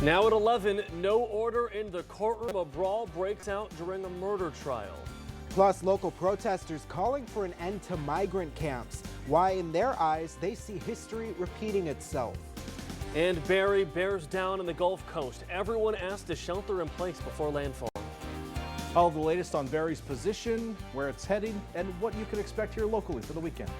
Now at 11, no order in the courtroom. A brawl breaks out during a murder trial. Plus, local protesters calling for an end to migrant camps. Why, in their eyes, they see history repeating itself. And Barry bears down on the Gulf Coast. Everyone asked to shelter in place before landfall. All the latest on Barry's position, where it's heading, and what you can expect here locally for the weekend.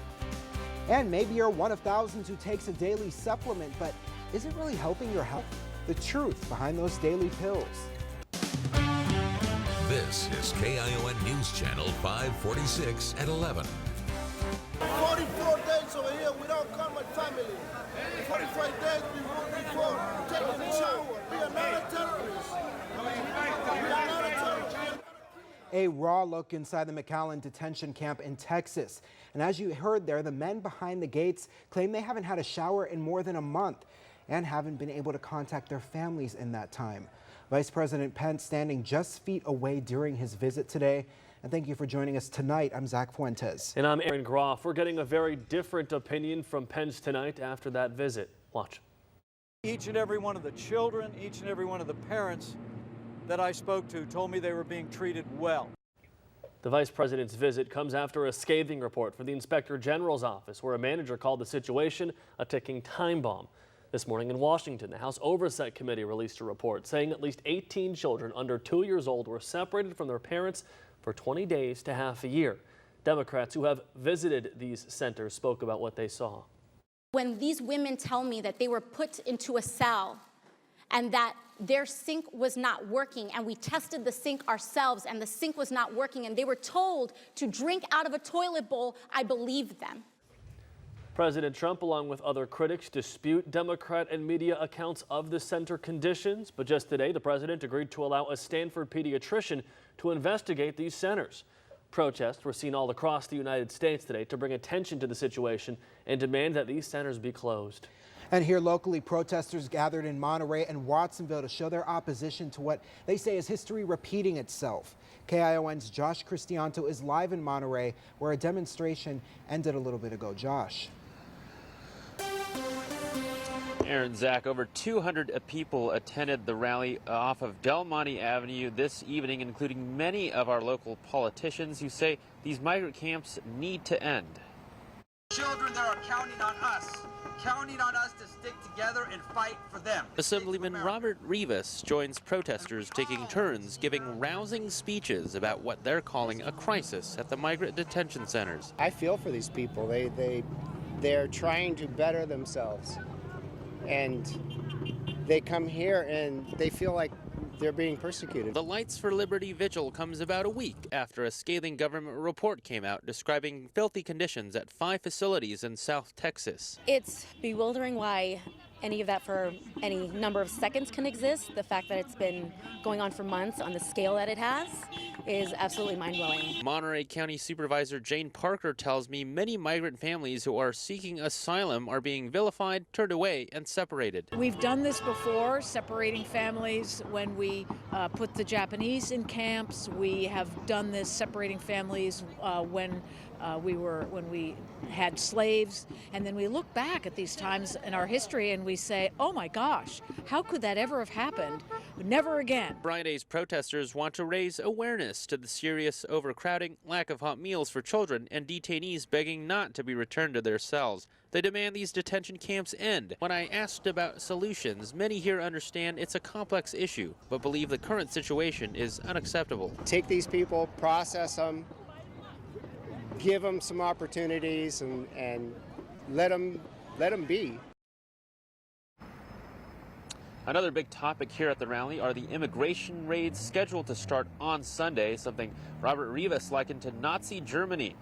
And maybe you're one of thousands who takes a daily supplement, but is it really helping your health? The truth behind those daily pills. This is KION News Channel 546 at 11. 44 days over here without calling my family. 45 days before taking a shower. We are not a terrorist. We are not a terrorist. A raw look inside the McAllen detention camp in Texas. And as you heard there, the men behind the gates claim they haven't had a shower in more than a month and haven't been able to contact their families in that time. Vice President Pence standing just feet away during his visit today. And thank you for joining us tonight. I'm Zach Fuentes. And I'm Aaron Groff. We're getting a very different opinion from Pence tonight after that visit. Watch. Each and every one of the children, each and every one of the parents that I spoke to told me they were being treated well. The vice president's visit comes after a scathing report from the Inspector General's office, where a manager called the situation a ticking time bomb. This morning in Washington, the House Oversight Committee released a report saying at least 18 children under 2 years old were separated from their parents for 20 days to half a year. Democrats who have visited these centers spoke about what they saw. When these women tell me that they were put into a cell and that their sink was not working, and we tested the sink ourselves and the sink was not working, and they were told to drink out of a toilet bowl, I believed them. President Trump, along with other critics, dispute Democrat and media accounts of the center conditions. But just today, the president agreed to allow a Stanford pediatrician to investigate these centers. Protests were seen all across the United States today to bring attention to the situation and demand that these centers be closed. And here locally, protesters gathered in Monterey and Watsonville to show their opposition to what they say is history repeating itself. KION's Josh Cristianto is live in Monterey, where a demonstration ended a little bit ago. Josh. Aaron, Zach, over 200 people attended the rally off of Del Monte Avenue this evening, including many of our local politicians who say these migrant camps need to end. Children that are counting on us to stick together and fight for them. Assemblyman Robert Rivas joins protesters taking turns giving rousing speeches about what they're calling a crisis at the migrant detention centers. I feel for these people. They're trying to better themselves. And they come here and they feel like they're being persecuted. The Lights for Liberty vigil comes about a week after a scathing government report came out describing filthy conditions at 5 facilities in South Texas. It's bewildering why any of that for any number of seconds can exist. The fact that it's been going on for months on the scale that it has is absolutely mind-blowing. Monterey County Supervisor Jane Parker tells me many migrant families who are seeking asylum are being vilified, turned away, and separated. We've done this before, separating families when we put the Japanese in camps. We have done this separating families when we had slaves, and then we look back at these times in our history and we say, oh my gosh, how could that ever have happened? Never again. Friday's protesters want to raise awareness to the serious overcrowding, lack of hot meals for children, and detainees begging not to be returned to their cells. They demand these detention camps end. When I asked about solutions, many here understand it's a complex issue, but believe the current situation is unacceptable. Take these people, process them, give them some opportunities, and let them be. Another big topic here at the rally are the immigration raids scheduled to start on Sunday, something Robert Rivas likened to Nazi Germany.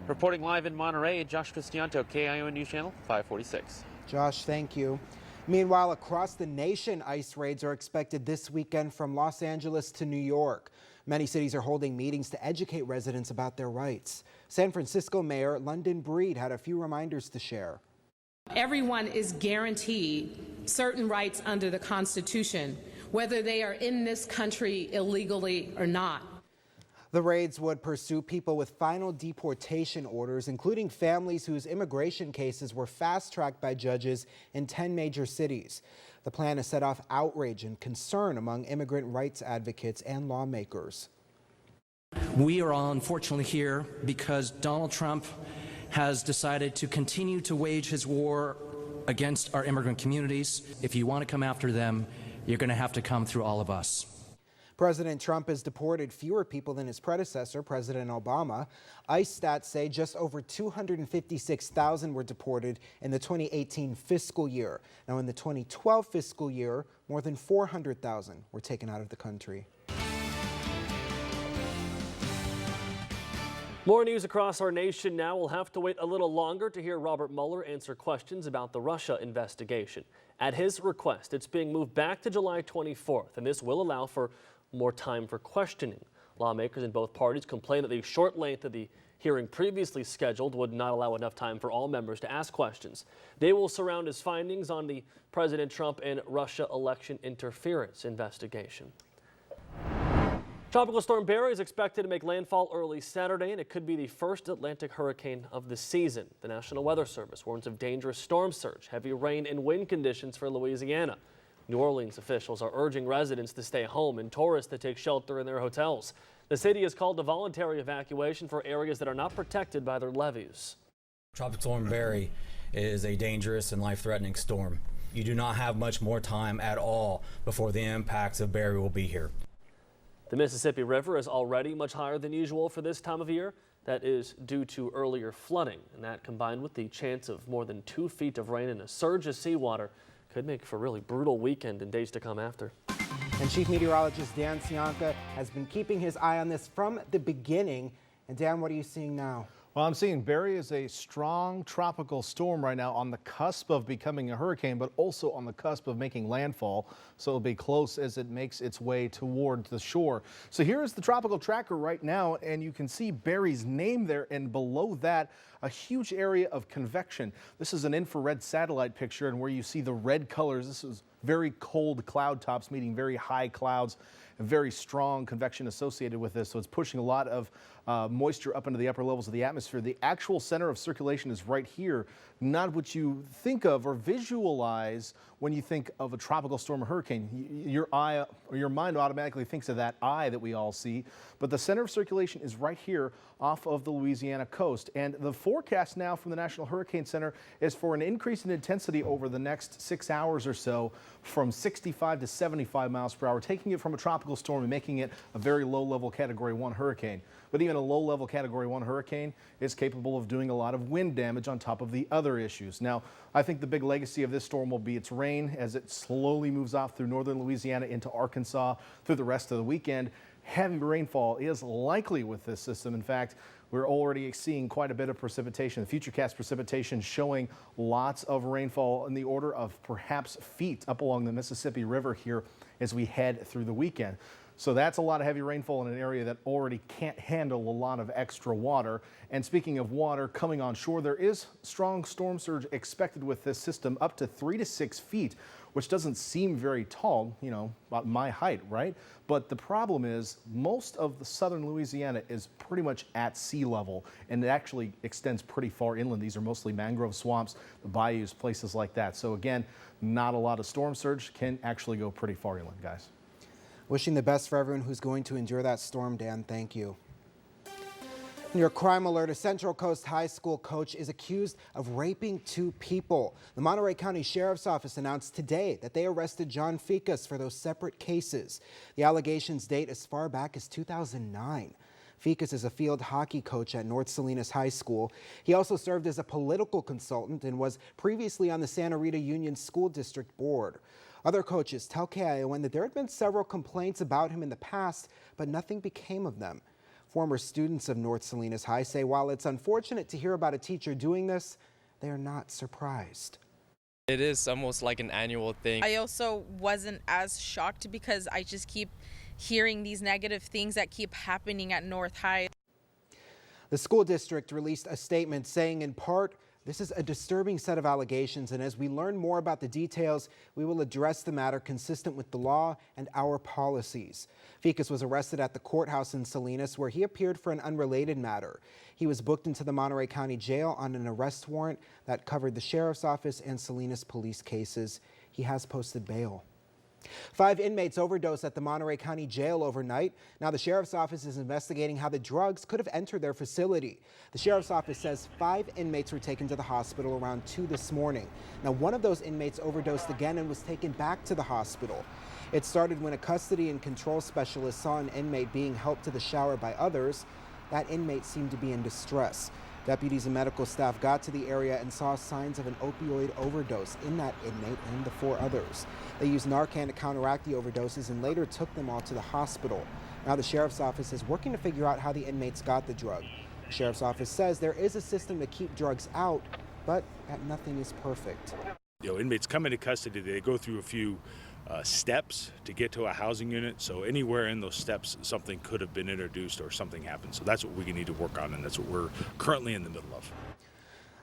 Reporting live in Monterey, Josh Cristianto, KION News Channel 546. Josh, thank you. Meanwhile, across the nation, ICE raids are expected this weekend from Los Angeles to New York. Many cities are holding meetings to educate residents about their rights. San Francisco Mayor London Breed had a few reminders to share. Everyone is guaranteed certain rights under the Constitution, whether they are in this country illegally or not. The raids would pursue people with final deportation orders, including families whose immigration cases were fast-tracked by judges in 10 major cities. The plan has set off outrage and concern among immigrant rights advocates and lawmakers. We are all unfortunately here because Donald Trump has decided to continue to wage his war against our immigrant communities. If you want to come after them, you're going to have to come through all of us. President Trump has deported fewer people than his predecessor, President Obama. ICE stats say just over 256,000 were deported in the 2018 fiscal year. Now, in the 2012 fiscal year, more than 400,000 were taken out of the country. More news across our nation now. We'll have to wait a little longer to hear Robert Mueller answer questions about the Russia investigation. At his request, it's being moved back to July 24th, and this will allow for more time for questioning. Lawmakers in both parties complain that the short length of the hearing previously scheduled would not allow enough time for all members to ask questions. They will surround his findings on the President Trump and Russia election interference investigation. Tropical storm Barry is expected to make landfall early Saturday, and it could be the first Atlantic hurricane of the season. The National Weather Service warns of dangerous storm surge, heavy rain, and wind conditions for Louisiana. New Orleans officials are urging residents to stay home and tourists to take shelter in their hotels. The city has called a voluntary evacuation for areas that are not protected by their levees. Tropical storm Barry is a dangerous and life-threatening storm. You do not have much more time at all before the impacts of Barry will be here. The Mississippi River is already much higher than usual for this time of year. That is due to earlier flooding, and that combined with the chance of more than 2 feet of rain and a surge of seawater could make for a really brutal weekend and days to come after. And Chief Meteorologist Dan Cianca has been keeping his eye on this from the beginning. And Dan, what are you seeing now? Well, I'm seeing Barry is a strong tropical storm right now on the cusp of becoming a hurricane, but also on the cusp of making landfall. So it'll be close as it makes its way toward the shore. So here is the tropical tracker right now, and you can see Barry's name there, and below that, a huge area of convection. This is an infrared satellite picture, and where you see the red colors, this is very cold cloud tops meeting very high clouds, and very strong convection associated with this. So it's pushing a lot of moisture up into the upper levels of the atmosphere. The actual center of circulation is right here, not what you think of or visualize when you think of a tropical storm or hurricane. Your eye or your mind automatically thinks of that eye that we all see, but the center of circulation is right here off of the Louisiana coast. And the forecast now from the National Hurricane Center is for an increase in intensity over the next 6 hours or so from 65 to 75 miles per hour, taking it from a tropical storm and making it a very low-level Category 1 hurricane. But even a low-level Category 1 hurricane is capable of doing a lot of wind damage on top of the other issues. Now, I think the big legacy of this storm will be its rain as it slowly moves off through northern Louisiana into Arkansas through the rest of the weekend. Heavy rainfall is likely with this system. In fact, we're already seeing quite a bit of precipitation. The Futurecast precipitation showing lots of rainfall in the order of perhaps feet up along the Mississippi River here as we head through the weekend. So that's a lot of heavy rainfall in an area that already can't handle a lot of extra water. And speaking of water coming on shore, there is strong storm surge expected with this system, up to 3 to 6 feet, which doesn't seem very tall, you know, about my height, right? But the problem is most of the southern Louisiana is pretty much at sea level, and it actually extends pretty far inland. These are mostly mangrove swamps, the bayous, places like that. So again, not a lot of storm surge, can actually go pretty far inland, guys. Wishing the best for everyone who's going to endure that storm, Dan. Thank you. In your crime alert, a Central Coast High School coach is accused of raping 2 people. The Monterey County Sheriff's Office announced today that they arrested John Ficas for those separate cases. The allegations date as far back as 2009. Ficas is a field hockey coach at North Salinas High School. He also served as a political consultant and was previously on the Santa Rita Union School District Board. Other coaches tell KION that there had been several complaints about him in the past, but nothing became of them. Former students of North Salinas High say while it's unfortunate to hear about a teacher doing this, they are not surprised. It is almost like an annual thing. I also wasn't as shocked because I just keep hearing these negative things that keep happening at North High. The school district released a statement saying in part This is a disturbing set of allegations, and as we learn more about the details, we will address the matter consistent with the law and our policies. Ficus was arrested at the courthouse in Salinas, where he appeared for an unrelated matter. He was booked into the Monterey County Jail on an arrest warrant that covered the sheriff's office and Salinas police cases. He has posted bail. 5 inmates overdosed at the Monterey County Jail overnight. Now the sheriff's office is investigating how the drugs could have entered their facility. The sheriff's office says 5 inmates were taken to the hospital around 2 this morning. Now one of those inmates overdosed again and was taken back to the hospital. It started when a custody and control specialist saw an inmate being helped to the shower by others. That inmate seemed to be in distress. Deputies and medical staff got to the area and saw signs of an opioid overdose in that inmate and the 4 others. They used Narcan to counteract the overdoses and later took them all to the hospital. Now the sheriff's office is working to figure out how the inmates got the drug. The sheriff's office says there is a system to keep drugs out, but that nothing is perfect. Inmates come into custody, they go through a few steps to get to a housing unit. So anywhere in those steps, something could have been introduced or something happened. So that's what we need to work on, and that's what we're currently in the middle of.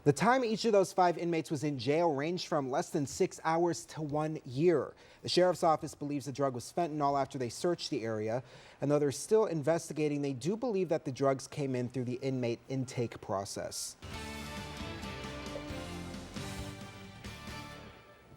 The time each of those 5 inmates was in jail ranged from less than 6 hours to 1 year. The sheriff's office believes the drug was fentanyl after they searched the area. And though they're still investigating, they do believe that the drugs came in through the inmate intake process.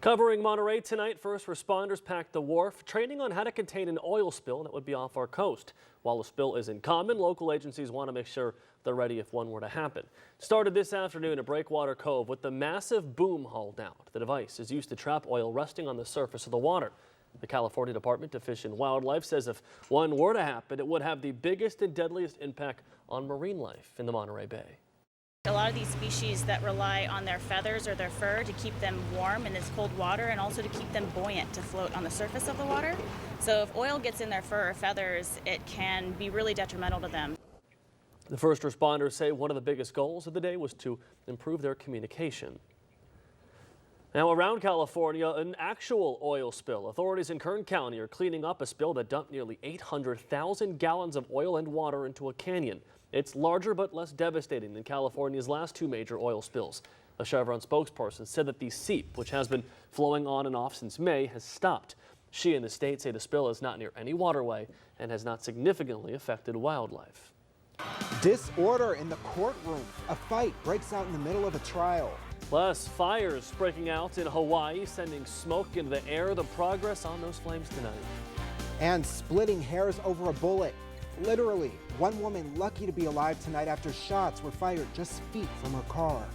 Covering Monterey tonight, first responders packed the wharf, training on how to contain an oil spill that would be off our coast. While a spill isn't common, local agencies want to make sure they're ready if one were to happen. Started this afternoon at Breakwater Cove with the massive boom hauled out. The device is used to trap oil resting on the surface of the water. The California Department of Fish and Wildlife says if one were to happen, it would have the biggest and deadliest impact on marine life in the Monterey Bay. A lot of these species that rely on their feathers or their fur to keep them warm in this cold water and also to keep them buoyant to float on the surface of the water. So if oil gets in their fur or feathers, it can be really detrimental to them. The first responders say one of the biggest goals of the day was to improve their communication. Now around California, an actual oil spill. Authorities in Kern County are cleaning up a spill that dumped nearly 800,000 gallons of oil and water into a canyon. It's larger but less devastating than California's last 2 major oil spills. A Chevron spokesperson said that the seep, which has been flowing on and off since May, has stopped. She and the state say the spill is not near any waterway and has not significantly affected wildlife. Disorder in the courtroom. A fight breaks out in the middle of a trial. Plus, fires breaking out in Hawaii, sending smoke into the air. The progress on those flames tonight. And splitting hairs over a bullet. Literally, one woman lucky to be alive tonight after shots were fired just feet from her car.